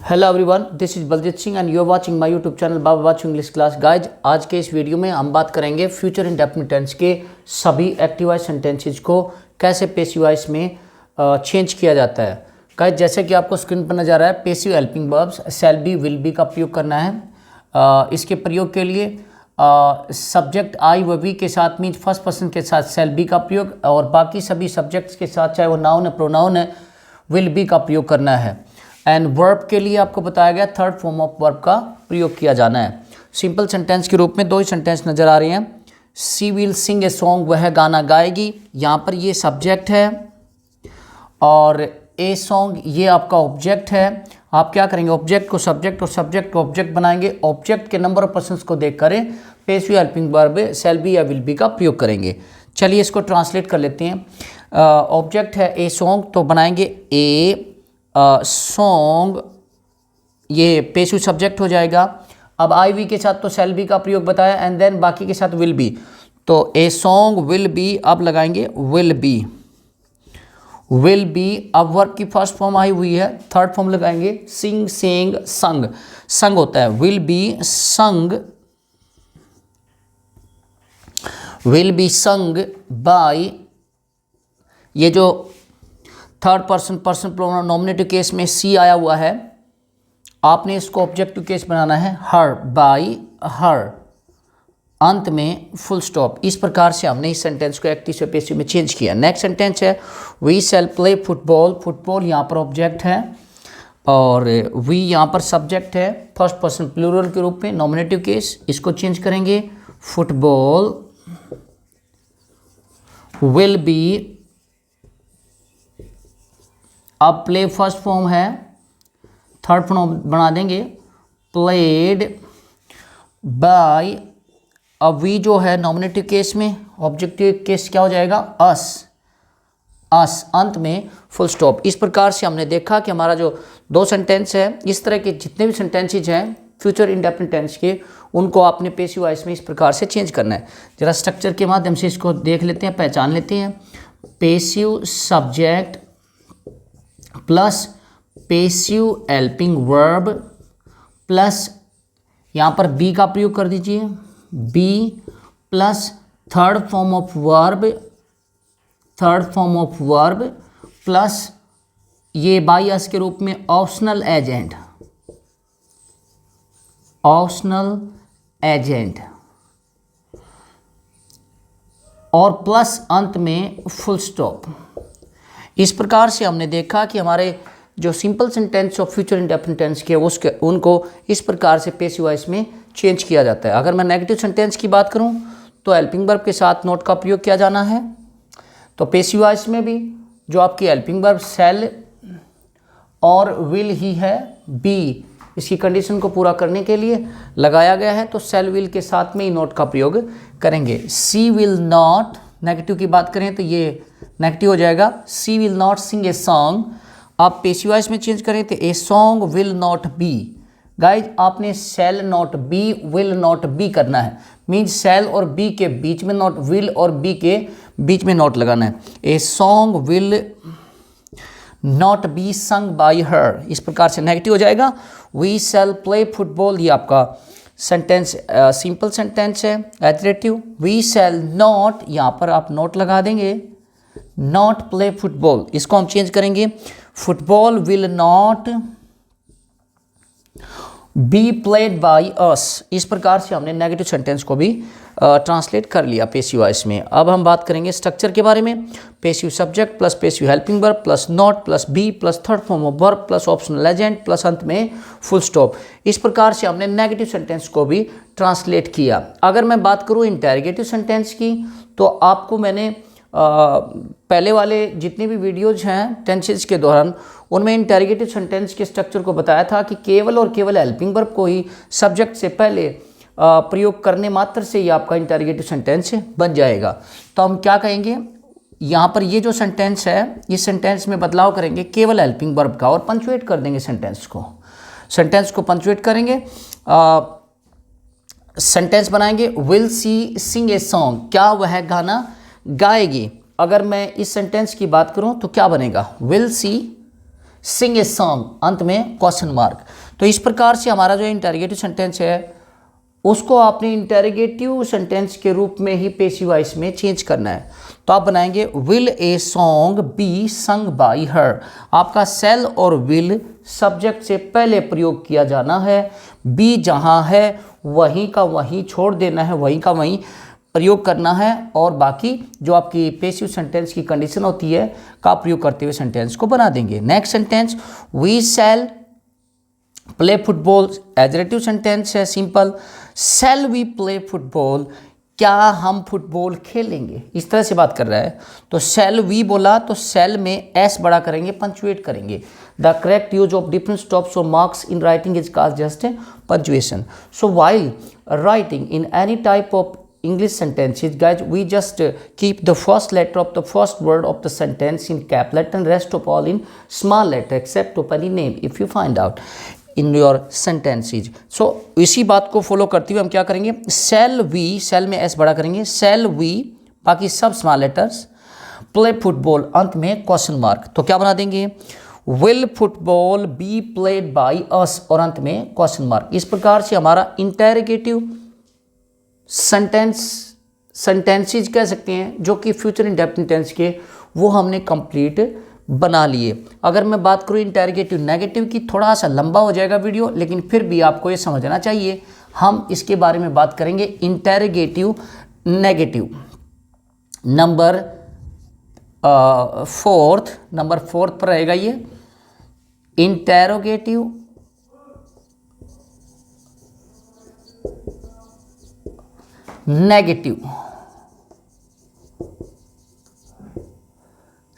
Hello everyone, this is Baljit Singh and you are watching my YouTube channel Baba watch English class. Guys, आज के इस video में हम बात करेंगे फ्यूचर इंडेफिनिट टेंस के सभी एक्टिव वॉइस सेंटेंसेज को कैसे पैसिव वॉइस में चेंज किया जाता है। गाइज, जैसे कि आपको स्क्रीन पर नजर आ रहा है, passive helping verbs shall be, will be का प्रयोग करना है। इसके प्रयोग के लिए सब्जेक्ट आई व वी के साथ मीन्स फर्स्ट पर्सन के साथ शैल बी का प्रयोग, और बाकी सभी सब्जेक्ट्स के साथ चाहे वो नाउन है, प्रोनाउन है, विल बी का प्रयोग करना है। एंड वर्ब के लिए आपको बताया गया थर्ड फॉर्म ऑफ वर्ब का प्रयोग किया जाना है। सिंपल सेंटेंस के रूप में दो ही सेंटेंस नजर आ रहे हैं। सी विल सिंग ए सॉन्ग, वह गाना गाएगी। यहाँ पर ये सब्जेक्ट है और ए सॉन्ग ये आपका ऑब्जेक्ट है। आप क्या करेंगे, ऑब्जेक्ट को सब्जेक्ट और सब्जेक्ट को ऑब्जेक्ट बनाएंगे। ऑब्जेक्ट के नंबर ऑफ पर्सन्स को देख कर passive helping verb shall be या विल बी का प्रयोग करेंगे। चलिए इसको ट्रांसलेट कर लेते हैं। ऑब्जेक्ट है ए सॉन्ग, तो बनाएंगे ए सॉन्ग, ये पैसिव सब्जेक्ट हो जाएगा। अब आई वी के साथ तो शैल बी का प्रयोग बताया एंड देन बाकी के साथ विल बी, तो ए सॉन्ग विल बी, अब लगाएंगे विल बी। विल बी, अब वर्ब की फर्स्ट फॉर्म आई हुई है, थर्ड फॉर्म लगाएंगे सिंग, सेंग, संग। संग होता है विल बी संग, विल बी संग बाय, ये जो third person pronoun nominative case में सी आया हुआ है, आपने इसको ऑब्जेक्टिव केस बनाना है हर, बाय हर, अंत में फुल स्टॉप। इस प्रकार से हमने इस सेंटेंस को एक्टिव से पैसिव में चेंज किया। नेक्स्ट सेंटेंस है we shall play football. Football यहाँ पर ऑब्जेक्ट है और वी यहाँ पर सब्जेक्ट है, फर्स्ट पर्सन प्लूरल के रूप में नॉमिनेटिव केस। इसको चेंज करेंगे फुटबॉल विल बी, अब प्ले फर्स्ट फॉर्म है, थर्ड फॉर्म बना देंगे प्लेड बाय। अब वी जो है नॉमिनेटिव केस में, ऑब्जेक्टिव केस क्या हो जाएगा अस, अस, अंत में फुल स्टॉप। इस प्रकार से हमने देखा कि हमारा जो दो सेंटेंस है, इस तरह के जितने भी सेंटेंसेज हैं फ्यूचर इंडेफिनिट टेंस के, उनको आपने पैसिव वॉइस में इस प्रकार से चेंज करना है। जरा स्ट्रक्चर के माध्यम से इसको देख लेते हैं, पहचान लेते हैं। Passive subject plus passive helping verb plus यहाँ पर बी का प्रयोग कर दीजिए, be plus third form of verb plus ये बाई एस के रूप में ऑप्शनल एजेंट और प्लस अंत में फुल स्टॉप। इस प्रकार से हमने देखा कि हमारे जो simple sentence of future indefinite tense के उनको इस प्रकार से पैसिव वॉइस में चेंज किया जाता है। अगर मैं नेगेटिव सेंटेंस की बात करूं तो हेल्पिंग वर्ब के साथ नॉट का प्रयोग किया जाना है। तो पैसिव वॉइस में भी जो आपकी हेल्पिंग वर्ब शैल और विल ही है, बी इसकी कंडीशन को पूरा करने के लिए लगाया गया है, तो शैल विल के साथ में ही नॉट का प्रयोग करेंगे। सी विल नॉट, नेगेटिव की बात करें तो ये नेगेटिव हो जाएगा, she will not sing a song. आप पैसिव वॉइस में चेंज करें तो a song will not be. Guys, आपने shall not be, will not be करना है, मीन्स शैल और बी के बीच में नॉट, विल और बी के बीच में नॉट लगाना है। ए song will not be sung by हर, इस प्रकार से नेगेटिव हो जाएगा। वी शैल प्ले फुटबॉल, ये आपका सेंटेंस सिंपल सेंटेंस है एडजेक्टिव। वी शैल नॉट, यहाँ पर आप नॉट लगा देंगे, नॉट प्ले फुटबॉल, इसको हम चेंज करेंगे football will not be played by us. इस प्रकार से हमने नेगेटिव सेंटेंस को भी ट्रांसलेट कर लिया पैसिव वॉइस में। अब हम बात करेंगे स्ट्रक्चर के बारे में। Passive subject plus passive helping verb plus not plus be plus third form of verb plus optional agent plus अंत में फुल स्टॉप। इस प्रकार से हमने नेगेटिव सेंटेंस को भी ट्रांसलेट किया। अगर मैं बात करूँ इंटेरोगेटिव सेंटेंस की, तो आपको मैंने पहले वाले जितने भी वीडियोज हैं टेंसेज के दौरान, उनमें इंटेरोगेटिव सेंटेंस के स्ट्रक्चर को बताया था कि केवल और केवल हेल्पिंग वर्ब को ही सब्जेक्ट से पहले प्रयोग करने मात्र से ही आपका इंटेरोगेटिव सेंटेंस बन जाएगा। तो हम क्या कहेंगे, यहाँ पर ये जो सेंटेंस है, इस सेंटेंस में बदलाव करेंगे केवल हेल्पिंग वर्ब का और पंचुएट कर देंगे सेंटेंस को पंचुएट करेंगे। सेंटेंस बनाएंगे will she sing a song, क्या वह गाना गाएगी। अगर मैं इस सेंटेंस की बात करूं तो क्या बनेगा, will she sing a song, अंत में क्वेश्चन मार्क। तो इस प्रकार से हमारा जो इंटरोगेटिव सेंटेंस है उसको आपने इंटरोगेटिव सेंटेंस के रूप में ही पेसिव वॉइस में चेंज करना है। तो आप बनाएंगे will a song be sung by her. आपका सेल और विल सब्जेक्ट से पहले प्रयोग किया जाना है, बी जहां है वहीं का वहीं छोड़ देना है, वहीं का वहीं प्रयोग करना है, और बाकी जो आपकी पेसिव सेंटेंस की कंडीशन होती है का प्रयोग करते हुए सेंटेंस को बना देंगे। Next sentence, we shall play football. Adjective sentence है simple, shall we play football, क्या हम फुटबॉल खेलेंगे, इस तरह से बात कर रहा है। तो शैल वी बोला तो शैल में एस बड़ा करेंगे, पंचुएट करेंगे। The correct use of different stops और marks in writing is called just punctuation. So while writing in any type of English sentences, guys, we just keep the first letter of the first word of the sentence in cap letter and rest of all in small letter except of any name if you find out in your sentences. So इसी बात को follow करते हुए हम क्या करेंगे, shall we, shall में s बड़ा करेंगे, shall we, बाकी सब स्मॉल लेटर्स, play football अंत में क्वेश्चन मार्क, तो क्या बना देंगे, will football be played by us और अंत में क्वेश्चन मार्क। इस प्रकार से हमारा इंटेरोगेटिव सेंटेंसेज कह सकते हैं जो कि फ्यूचर इंडेफिनिट टेंस के, वो हमने कंप्लीट बना लिए। अगर मैं बात करूँ इंटेरोगेटिव नेगेटिव की, थोड़ा सा लंबा हो जाएगा वीडियो, लेकिन फिर भी आपको ये समझना चाहिए। हम इसके बारे में बात करेंगे इंटेरोगेटिव नेगेटिव। नंबर फोर्थ पर रहेगा ये इंटेरोगेटिव नेगेटिव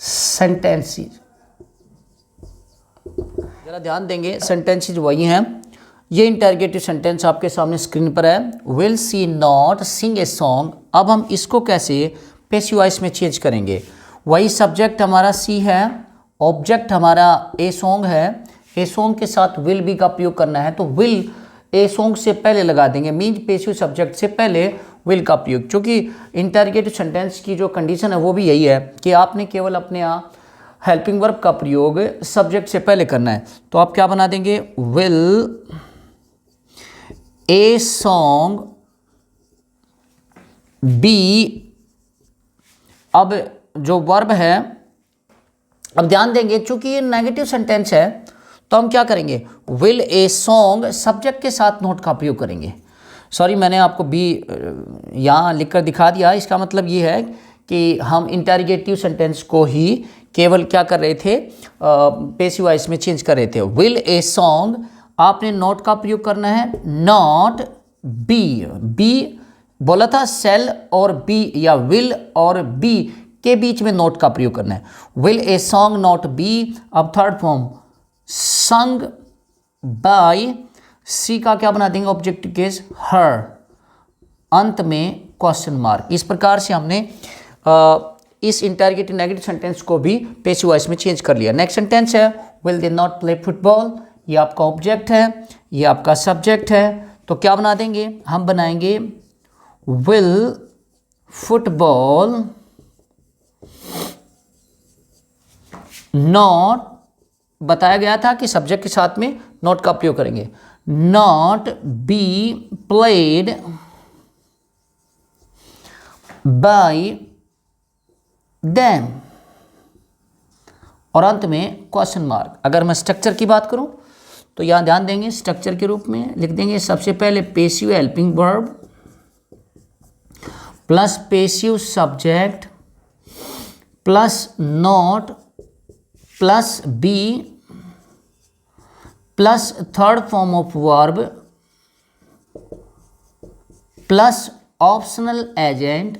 सेंटेंसेस। जरा ध्यान देंगे, सेंटेंसेस वही हैं। ये इंटरोगेटिव सेंटेंस आपके सामने स्क्रीन पर है, will she not sing a song. अब हम इसको कैसे पैसिव वॉइस में चेंज करेंगे। वही सब्जेक्ट हमारा सी है, ऑब्जेक्ट हमारा ए सॉन्ग है, ए सॉन्ग के साथ विल बी का प्रयोग करना है, तो विल ए सॉन्ग से पहले लगा देंगे, मीन्स पैसिव सब्जेक्ट से पहले विल का प्रयोग। क्योंकि इंटरोगेटिव सेंटेंस की जो कंडीशन है वो भी यही है कि आपने केवल अपने यहाँ हेल्पिंग वर्ब का प्रयोग सब्जेक्ट से पहले करना है। तो आप क्या बना देंगे, विल ए सॉन्ग बी। अब जो वर्ब है, अब ध्यान देंगे चूंकि ये नेगेटिव सेंटेंस है तो हम क्या करेंगे, विल ए सॉन्ग सब्जेक्ट के साथ नोट का प्रयोग करेंगे। सॉरी, मैंने आपको बी यहाँ लिखकर दिखा दिया। इसका मतलब ये है कि हम इंटरोगेटिव सेंटेंस को ही केवल क्या कर रहे थे, पैसिव वॉइस में चेंज कर रहे थे। विल ए सॉन्ग, आपने नॉट का प्रयोग करना है, नॉट बी। बी बोला था सेल और बी या विल और बी के बीच में नॉट का प्रयोग करना है। Will a song not B. अब थर्ड फॉर्म संग बाय, सी का क्या बना देंगे ऑब्जेक्टिव केस, हर, अंत में क्वेश्चन मार्क। इस प्रकार से हमने इस इंटरोगेटिव नेगेटिव सेंटेंस को भी पैसिव वॉइस में चेंज कर लिया। नेक्स्ट सेंटेंस है, will they not play football. ये आपका ऑब्जेक्ट है, ये आपका सब्जेक्ट है, तो क्या बना देंगे, हम बनाएंगे विल फुटबॉल नॉट, बताया गया था कि सब्जेक्ट के साथ में नॉट का प्रयोग करेंगे, not be played by them, और अंत में क्वेश्चन मार्क। अगर मैं स्ट्रक्चर की बात करूं तो यहां ध्यान देंगे, स्ट्रक्चर के रूप में लिख देंगे सबसे पहले passive helping verb plus passive subject plus not plus be plus third form of verb plus optional agent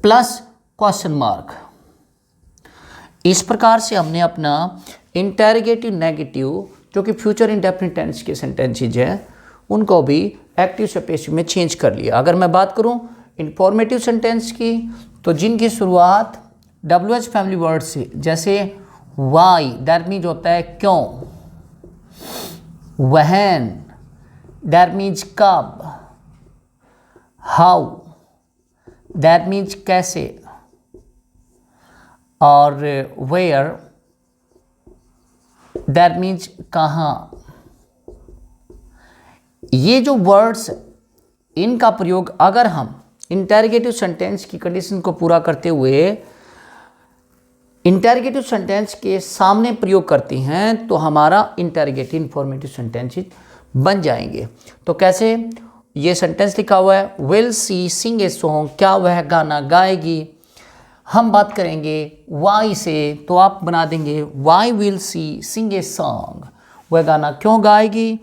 plus question mark. इस प्रकार से हमने अपना इंटरोगेटिव नेगेटिव जो कि फ्यूचर इंडेफिनिट टेंस के सेंटेंसेज हैं उनको भी एक्टिव से पैसिव में चेंज कर लिया। अगर मैं बात करूं इंफॉर्मेटिव सेंटेंस की, तो जिनकी शुरुआत WH फैमिली वर्ड से, जैसे वाई दैट मीन्स होता है क्यों, व्हेन दैट मीन्स कब, हाउ दैट मीन्स कैसे, और वेयर दैट मीन्स कहाँ। ये जो वर्ड्स, इनका प्रयोग अगर हम इंटरोगेटिव सेंटेंस की कंडीशन को पूरा करते हुए इंटरोगेटिव सेंटेंस के सामने प्रयोग करती हैं तो हमारा इंटरोगेटिव इंफॉर्मेटिव सेंटेंसेस बन जाएंगे। तो कैसे, ये सेंटेंस लिखा हुआ है will she sing a song, क्या वह गाना गाएगी। हम बात करेंगे वाई से, तो आप बना देंगे why will she sing a song, वह गाना क्यों गाएगी।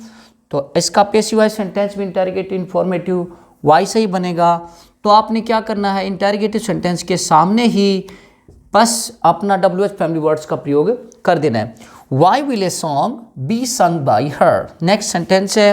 तो इसका पैसिव वॉइस सेंटेंस भी इंटरोगेटिव इंफॉर्मेटिव वाई से ही बनेगा। तो आपने क्या करना है, इंटरोगेटिव सेंटेंस के सामने ही बस अपना WH फैमिली वर्ड्स का प्रयोग कर देना है। Why will a song be sung by her. Next sentence है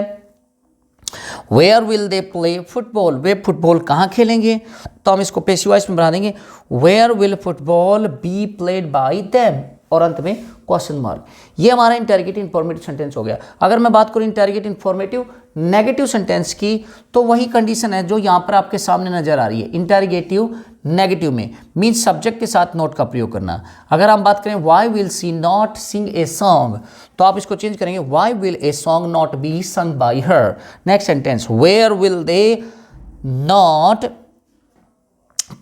where will they play football, वे फुटबॉल कहाँ खेलेंगे। तो हम इसको पैसिव वॉइस में बना देंगे where will football be played by them, और अंत में क्वेश्चन मार्क। ये हमारा इंटरोगेटिव इंफॉर्मेटिव सेंटेंस हो गया। अगर मैं बात करूं इंटरोगेटिव इंफॉर्मेटिव नेगेटिव सेंटेंस की, तो वही कंडीशन है जो यहाँ पर आपके सामने नजर आ रही है। इंटरोगेटिव नेगेटिव में मीन्स सब्जेक्ट के साथ नॉट का प्रयोग करना। अगर हम बात करें why will she not sing a song, तो आप इसको चेंज करेंगे why will a song not be sung by her. Next sentence where will they not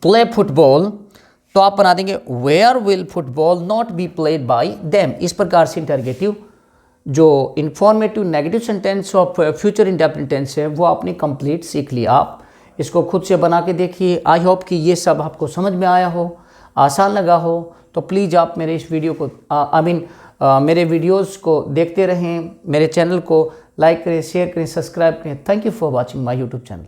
play football, तो आप बना देंगे where will football not be played by them. इस प्रकार से इंटरोगेटिव जो informative negative sentence of future indefinite tense है वो आपने कंप्लीट सीख लिया। आप इसको खुद से बना के देखिए। आई होप कि ये सब आपको समझ में आया हो, आसान लगा हो। तो प्लीज़ आप मेरे इस वीडियो को मेरे वीडियोस को देखते रहें, मेरे चैनल को लाइक करें, शेयर करें, सब्सक्राइब करें। Thank you for watching my YouTube channel.